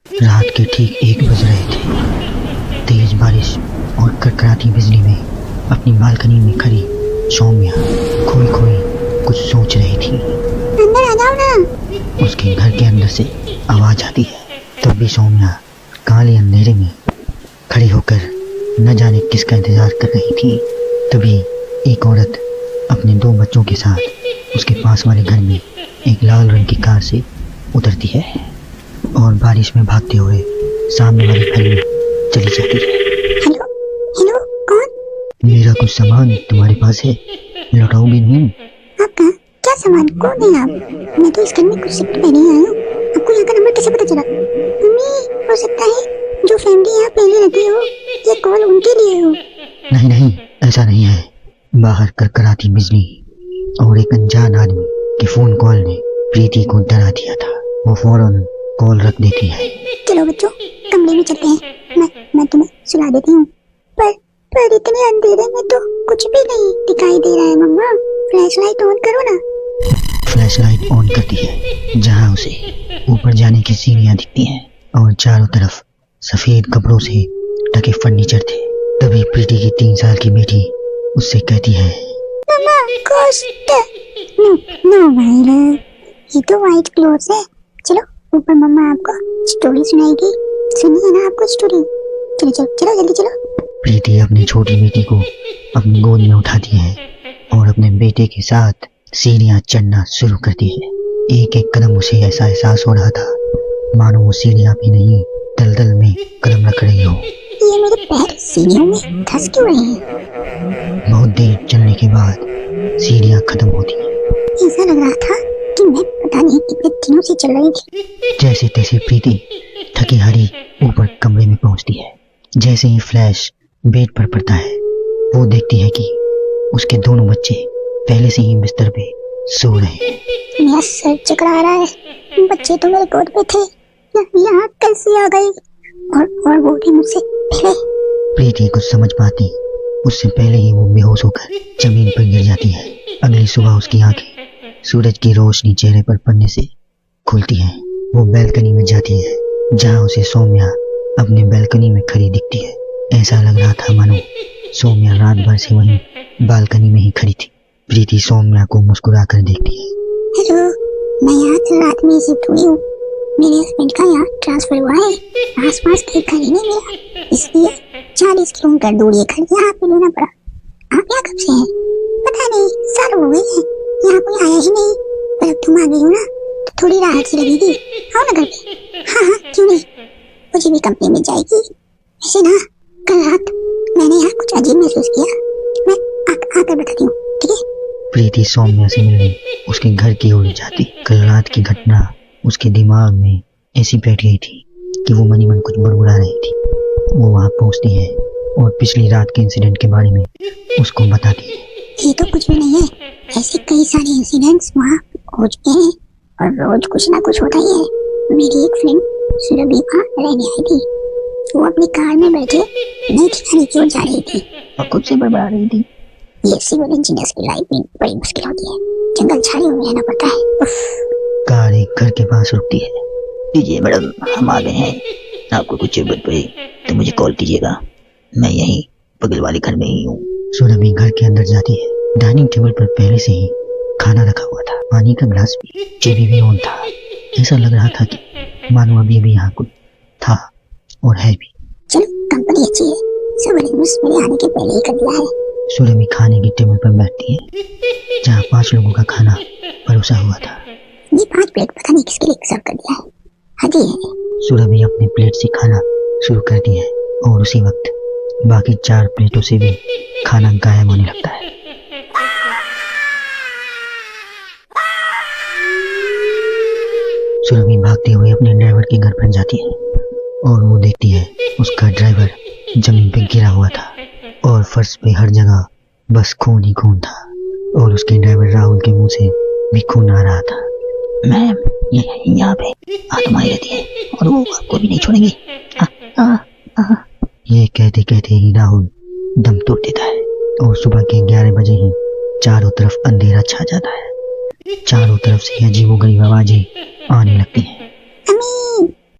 रात के ठीक 1 बज रहे थे। तेज बारिश और कड़कड़ाती बिजली में अपनी बालकनी में खड़ी सौम्या खोई खोई कुछ सोच रही थी। अंदर आ जाओ ना। उसके घर के अंदर से आवाज आती है। तब भी सौम्या काले अंधेरे में खड़ी होकर न जाने किसका इंतजार कर रही थी। तभी एक औरत अपने 2 बच्चों के साथ उसके पास वाले घर में एक लाल रंग की कार से उतरती है और बारिश में भागते हुए सामने वाले घर में चली जाती है। हेलो हेलो, कौन? मेरा कुछ सामान तुम्हारे पास है, लौटाओगे नहीं? आपका क्या सामान? कौन है आप? मैं तो इस घर में कुछ शिफ्ट पहले ही आई हूँ। आपको यहाँ का नंबर कैसे पता चला? मम्मी, हो सकता है जो फैमिली यहाँ पहले रहती हो ये कॉल उनके लिए हो। नहीं नहीं, ऐसा नहीं है। बाहर कड़कड़ाती बिजली और एक अनजान आदमी के फोन कॉल ने प्रीति को डरा दिया था। वो फौरन कॉल रख देती है। चलो बच्चों, कमरे में चलते हैं। मैं तुम्हें सुला देती हूँ। पर इतने अंधेरे में तो कुछ भी नहीं दिखाई दे रहा है। मम्मा, फ्लैशलाइट ऑन करो ना। फ्लैशलाइट ऑन करती है, जहाँ उसे ऊपर जाने की सीढ़ियाँ दिखती हैं और चारों तरफ सफेद कपड़ों से ढके फर्नीचर थे। तभी प्रीति की 3 साल की बेटी उससे कहती है, मम्मा, घोस्ट। नो भाई लव, ये तो व्हाइट क्लोथ्स है। चलो ऊपर, मम्मा आपको स्टोरी सुनाएगी। सुनिए ना आपको स्टोरी। चलो चलो चलो, जल्दी चलो। प्रीति अपनी छोटी बेटी को अपनी गोद में उठाती है और अपने बेटे के साथ सीढ़ियाँ चढ़ना शुरू करती है। एक एक कदम उसे ऐसा एहसास हो रहा था मानो वो सीढ़ियाँ भी नहीं दलदल में कदम रख रही हो। ये मेरे पैर सीढ़ियों में धंस क्यों रहे हैं? बहुत देर चलने के बाद सीढ़ियाँ खत्म होती हैं। ऐसा लग रहा था कि मैं पता नहीं कितने दिनों से चल रही थी। जैसे तैसे प्रीति थकी हारी ऊपर कमरे में पहुंचती है। जैसे ही फ्लैश बेड पर पड़ता है, वो देखती है कि उसके दोनों बच्चे पहले से ही बिस्तर पे सो रहे हैं। मेरा सर चकरा रहा है। बच्चे तो मेरे गोद पे थे, यहाँ कैसे आ गए? और वो भी मुझसे पहले। प्रीति कुछ समझ पाती उससे पहले ही वो बेहोश होकर जमीन पर गिर जाती है। अगली सुबह उसकी आंखें सूरज की रोशनी चेहरे पर पड़ने से खुलती हैं। वो बैल्कनी में जाती है, जहाँ उसे सौम्या अपने बैल्कनी में खड़ी दिखती है। ऐसा लग रहा था मानो सौम्या रात भर से वहीं बालकनी में ही खड़ी थी। प्रीति सौम्या को मुस्कुरा कर देखती है। हेलो, मैं यहाँ कल रात में शिफ्ट हुई हूँ। मेरे हस्बैंड का यहाँ ट्रांसफर हुआ है। आसपास कहीं घर ही नहीं मिला, इसलिए 40 किलोमीटर दूर ये घर यहाँ पे लेना पड़ा। आप यहाँ कब से हैं? पता नहीं, साल हो गए हैं, यहाँ कोई आया ही नहीं। पर अब तुम आ गई हो ना, तो थोड़ी राहत सी लगेगी। आओ ना घर पे। हाँ, क्यों नहीं, मुझे भी कंपनी मिल जाएगी। वैसे ना, कल रात मैंने यहाँ कुछ अजीब महसूस किया। मैं आकर बताती हूँ, ठीक है? प्रीति सौम्या से मिलने उसके घर की ओर जाती। कल रात की घटना उसके दिमाग में ऐसी बैठ गई थी कि वो मनी मन कुछ बड़बड़ा रही थी। वो वहाँ पहुँचती है और पिछली रात के इंसिडेंट के बारे में उसको बताती है। ये तो कुछ भी नहीं है, ऐसे कई सारे इंसिडेंट्स वहाँ हो चुके हैं और रोज कुछ ना कुछ होता ही है। मेरी एक फ्रेंड सुरभि वहाँ रहने आई थी। वो अपनी कार में बैठे नई ठिकाने की ओर जा रही थी और खुद से बड़बड़ा रही थी। ये सिविल इंजीनियर्स की लाइफ में बड़ी मुश्किल होती है, जंगल झाड़ियों में रहना पड़ता है। कार एक घर के पास रुकती है। लीजिए मैडम, हम आ गए हैं। आपको कुछ जरूरत पड़े तो मुझे कॉल कीजिएगा, मैं यहीं बगल वाले घर में ही हूँ। सुरभि घर के अंदर जाती है। डाइनिंग टेबल पर पहले से ही खाना रखा हुआ था, पानी का ग्लास भी, टीवी भी ऑन था। ऐसा लग रहा था कि मानो अभी भी यहाँ कुछ था और है भी। चलो, कंपनी अच्छी है, सब अरेंजमेंट्स मेरे आने के पहले ही कर दिया है। सुरभि खाने की टेबल पर बैठती है, जहाँ 5 लोगों का खाना परोसा हुआ था। ये 5 प्लेट पता नहीं किसके लिए सर्व कर दिया है। हाँ जी है। सुरभि अपने प्लेट से खाना शुरू करती है और उसी वक्त बाकी 4 प्लेटों से भी खाना गायब होने लगता है। सुरभि भागते हुए अपने ड्राइवर के घर पर जाती है और वो देखती है उसका ड्राइवर जमीन पे गिरा हुआ था और फर्श पे हर जगह बस खून ही खून था और उसके ड्राइवर राहुल के मुंह से भी खून आ रहा था। मैम, यहाँ पे आत्माएं रहती है और वो आपको भी नहीं छोड़ेंगी। ये कहते कहते ही राहुल दम तोड़ देता है और सुबह के 11 बजे ही चारों तरफ अंधेरा छा जाता है। चारों तरफ से अजीबोगरीब आवाजें आने लगती हैं। अम्मी,